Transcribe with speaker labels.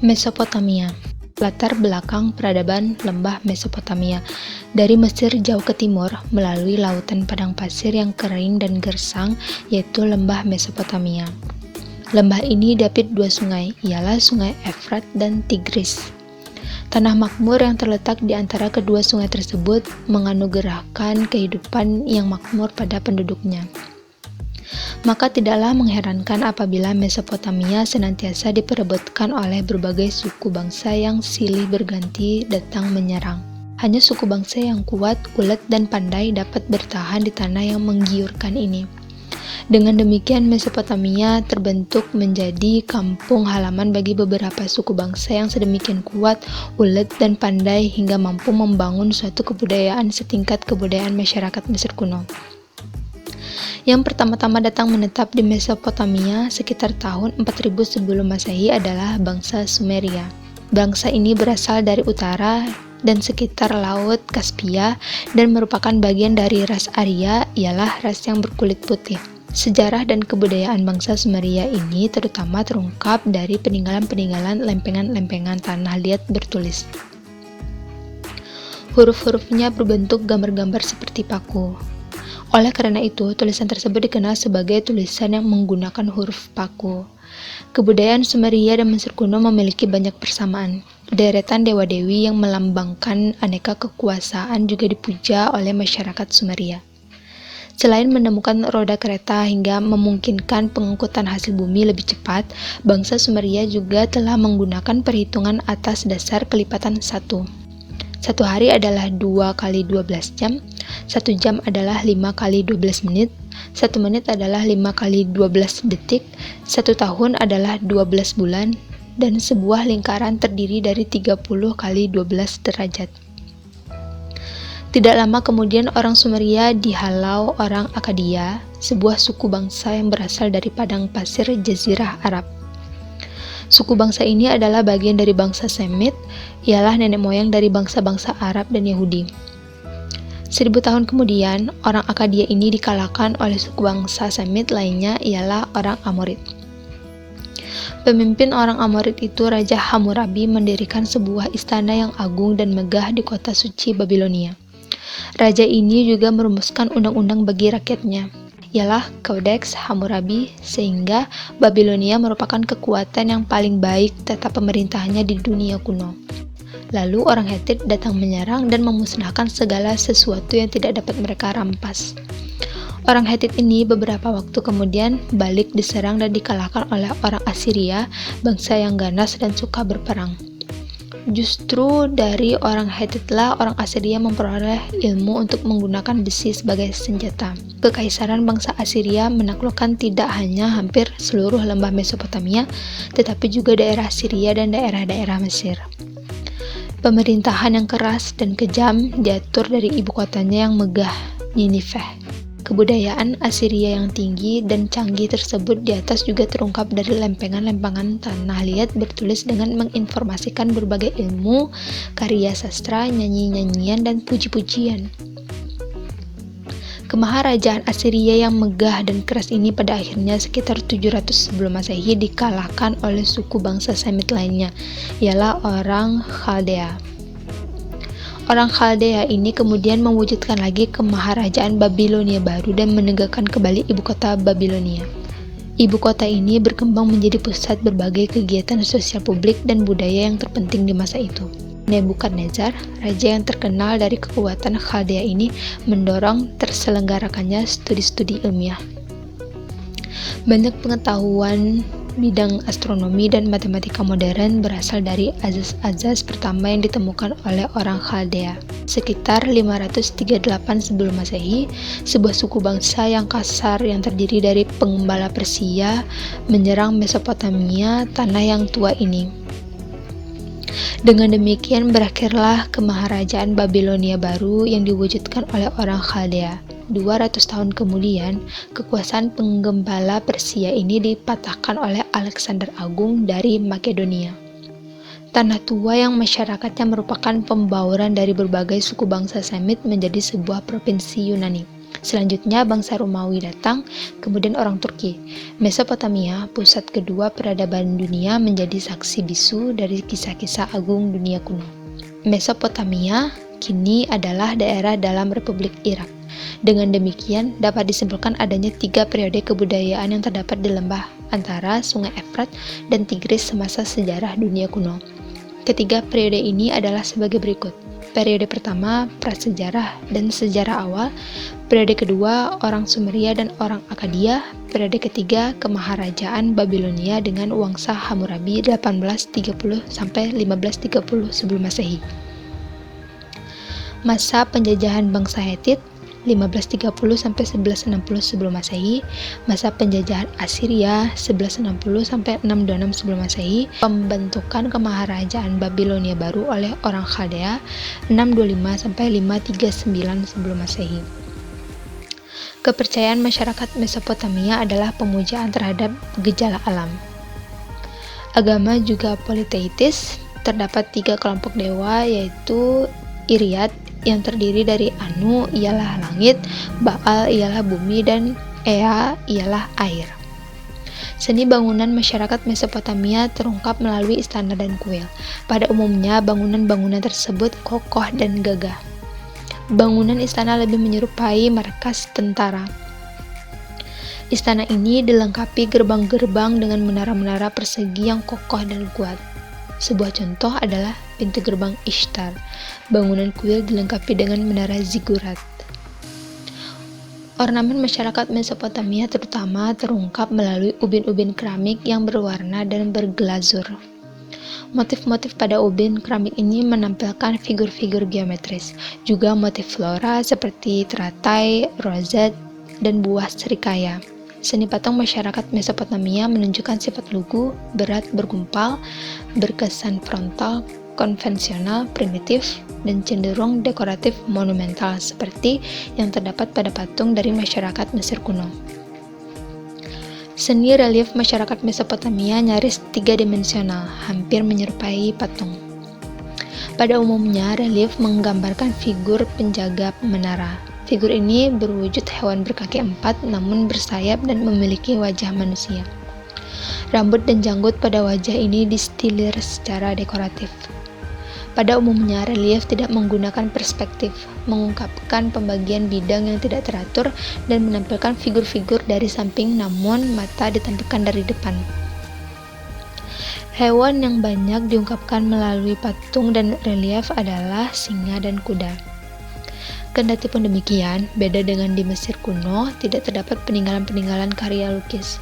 Speaker 1: Mesopotamia. Latar belakang peradaban lembah Mesopotamia. Dari Mesir jauh ke timur, melalui lautan padang pasir yang kering dan gersang, yaitu lembah Mesopotamia. Lembah ini diapit dua sungai, ialah sungai Efrat dan Tigris. Tanah makmur yang terletak di antara kedua sungai tersebut menganugerahkan kehidupan yang makmur pada penduduknya. Maka tidaklah mengherankan apabila Mesopotamia senantiasa diperebutkan oleh berbagai suku bangsa yang silih berganti datang menyerang. Hanya suku bangsa yang kuat, ulet, dan pandai dapat bertahan di tanah yang menggiurkan ini. Dengan demikian, Mesopotamia terbentuk menjadi kampung halaman bagi beberapa suku bangsa yang sedemikian kuat, ulet, dan pandai hingga mampu membangun suatu kebudayaan setingkat kebudayaan masyarakat Mesir kuno. Yang pertama-tama datang menetap di Mesopotamia sekitar tahun 4000 sebelum Masehi adalah bangsa Sumeria. Bangsa ini berasal dari utara dan sekitar Laut Kaspia dan merupakan bagian dari ras Arya, ialah ras yang berkulit putih. Sejarah dan kebudayaan bangsa Sumeria ini terutama terungkap dari peninggalan-peninggalan lempengan-lempengan tanah liat bertulis. Huruf-hurufnya berbentuk gambar-gambar seperti paku. Oleh karena itu, tulisan tersebut dikenal sebagai tulisan yang menggunakan huruf paku. Kebudayaan Sumeria dan Mesir kuno memiliki banyak persamaan. Deretan dewa-dewi yang melambangkan aneka kekuasaan juga dipuja oleh masyarakat Sumeria. Selain menemukan roda kereta hingga memungkinkan pengangkutan hasil bumi lebih cepat, bangsa Sumeria juga telah menggunakan perhitungan atas dasar kelipatan 1. Satu hari adalah 2 kali 12 jam, 1 jam adalah 5 kali 12 menit, 1 menit adalah 5 kali 12 detik, 1 tahun adalah 12 bulan, dan sebuah lingkaran terdiri dari 30 kali 12 derajat. Tidak lama kemudian orang Sumeria dihalau orang Akkadia, sebuah suku bangsa yang berasal dari padang pasir Jazirah Arab. Suku bangsa ini adalah bagian dari bangsa Semit, ialah nenek moyang dari bangsa-bangsa Arab dan Yahudi. 1000 tahun kemudian, orang Akkadia ini dikalahkan oleh suku bangsa Semit lainnya, ialah orang Amorid. Pemimpin orang Amorid itu Raja Hammurabi mendirikan sebuah istana yang agung dan megah di kota suci Babilonia. Raja ini juga merumuskan undang-undang bagi rakyatnya, ialah Codex Hammurabi, sehingga Babilonia merupakan kekuatan yang paling baik tata pemerintahannya di dunia kuno. Lalu orang Hetit datang menyerang dan memusnahkan segala sesuatu yang tidak dapat mereka rampas. Orang Hetit ini beberapa waktu kemudian balik diserang dan dikalahkan oleh orang Assyria, bangsa yang ganas dan suka berperang. Justru dari orang Hetitlah orang Assyria memperoleh ilmu untuk menggunakan besi sebagai senjata. Kekaisaran bangsa Assyria menaklukkan tidak hanya hampir seluruh lembah Mesopotamia, tetapi juga daerah Syria dan daerah-daerah Mesir. Pemerintahan yang keras dan kejam diatur dari ibu kotanya yang megah, Nineveh. Kebudayaan Assyria yang tinggi dan canggih tersebut di atas juga terungkap dari lempengan-lempengan tanah liat bertulis dengan menginformasikan berbagai ilmu, karya sastra, nyanyi-nyanyian, dan puji-pujian. Kemaharajaan Assyria yang megah dan keras ini pada akhirnya sekitar 700 sebelum Masehi dikalahkan oleh suku bangsa Semit lainnya, ialah orang Khaldea. Orang Khaldea ini kemudian mewujudkan lagi kemaharajaan Babilonia baru dan menegakkan kembali ibu kota Babilonia. Ibu kota ini berkembang menjadi pusat berbagai kegiatan sosial publik dan budaya yang terpenting di masa itu. Nebukadnezar, raja yang terkenal dari kekuatan Khaldea ini, mendorong terselenggarakannya studi-studi ilmiah. Banyak pengetahuan bidang astronomi dan matematika modern berasal dari azas-azas pertama yang ditemukan oleh orang Khaldea. Sekitar 538 sebelum Masehi, sebuah suku bangsa yang kasar yang terdiri dari pengembala Persia menyerang Mesopotamia, tanah yang tua ini. Dengan demikian berakhirlah kemaharajaan Babilonia baru yang diwujudkan oleh orang Khaldea. 200 tahun kemudian, kekuasaan penggembala Persia ini dipatahkan oleh Alexander Agung dari Makedonia. Tanah tua yang masyarakatnya merupakan pembauran dari berbagai suku bangsa Semit menjadi sebuah provinsi Yunani. Selanjutnya bangsa Romawi datang, kemudian orang Turki. Mesopotamia, pusat kedua peradaban dunia, menjadi saksi bisu dari kisah-kisah agung dunia kuno. Mesopotamia kini adalah daerah dalam Republik Irak. Dengan demikian, dapat disimpulkan adanya 3 periode kebudayaan yang terdapat di lembah antara Sungai Efrat dan Tigris semasa sejarah dunia kuno. Ketiga periode ini adalah sebagai berikut. Periode pertama, prasejarah dan sejarah awal. Periode kedua, orang Sumeria dan orang Akkadia. Periode ketiga, kemaharajaan Babilonia dengan Wangsa Hammurabi 1830 sampai 1530 sebelum Masehi. Masa penjajahan bangsa Hetit 1530 sampai 1160 sebelum Masehi, masa penjajahan Assyria 1160 sampai 626 sebelum Masehi, pembentukan kemaharajaan Babilonia baru oleh orang Khaldea 625 sampai 539 sebelum Masehi. Kepercayaan masyarakat Mesopotamia adalah pemujaan terhadap gejala alam. Agama juga politeistis, terdapat 3 kelompok dewa yaitu Iriat yang terdiri dari Anu ialah langit, Baal ialah bumi, dan Ea ialah air. Seni bangunan masyarakat Mesopotamia terungkap melalui istana dan kuil. Pada umumnya, bangunan-bangunan tersebut kokoh dan gagah. Bangunan istana lebih menyerupai markas tentara. Istana ini dilengkapi gerbang-gerbang dengan menara-menara persegi yang kokoh dan kuat. Sebuah contoh adalah pintu gerbang Ishtar. Bangunan kuil dilengkapi dengan menara zigurat. Ornamen masyarakat Mesopotamia terutama terungkap melalui ubin-ubin keramik yang berwarna dan berglazur. Motif-motif pada ubin keramik ini menampilkan figur-figur geometris, juga motif flora seperti teratai, rozet, dan buah serikaya. Seni patung masyarakat Mesopotamia menunjukkan sifat lugu, berat, bergumpal, berkesan frontal, konvensional, primitif, dan cenderung dekoratif monumental seperti yang terdapat pada patung dari masyarakat Mesir kuno. Seni relief masyarakat Mesopotamia nyaris 3-dimensional, hampir menyerupai patung. Pada umumnya, relief menggambarkan figur penjaga menara. Figur ini berwujud hewan berkaki 4 namun bersayap dan memiliki wajah manusia. Rambut dan janggut pada wajah ini distilir secara dekoratif. Pada umumnya, relief tidak menggunakan perspektif, mengungkapkan pembagian bidang yang tidak teratur, dan menampilkan figur-figur dari samping namun mata ditampilkan dari depan. Hewan yang banyak diungkapkan melalui patung dan relief adalah singa dan kuda. Kendati pun demikian, beda dengan di Mesir kuno, tidak terdapat peninggalan-peninggalan karya lukis.